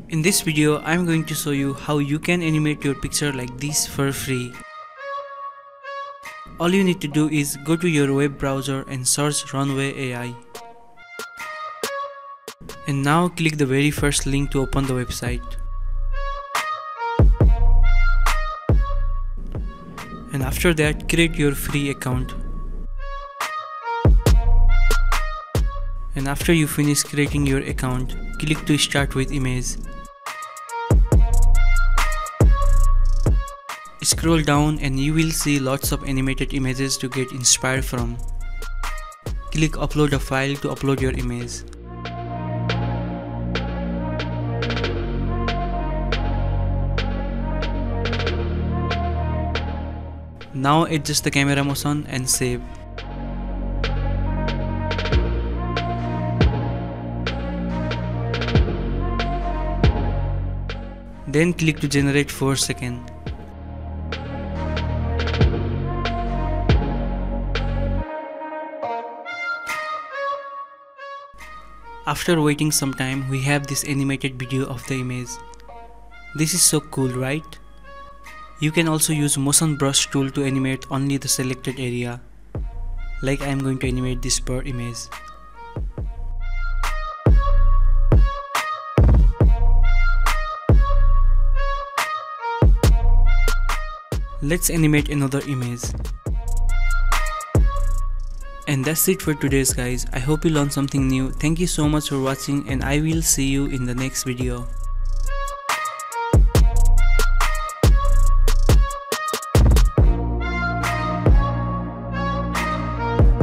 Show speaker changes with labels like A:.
A: In this video, I'm going to show you how you can animate your picture like this for free. All you need to do is go to your web browser and search Runway AI. And now click the very first link to open the website. And after that, create your free account. And after you finish creating your account, click to start with image. Scroll down and you will see lots of animated images to get inspired from. Click upload a file to upload your image. Now adjust the camera motion and save. Then click to generate 4 seconds. After waiting some time, we have this animated video of the image. This is so cool, right? You can also use motion brush tool to animate only the selected area. Like I am going to animate this bird image. Let's animate another image. And that's it for today's guys. I hope you learned something new. Thank you so much for watching and I will see you in the next video.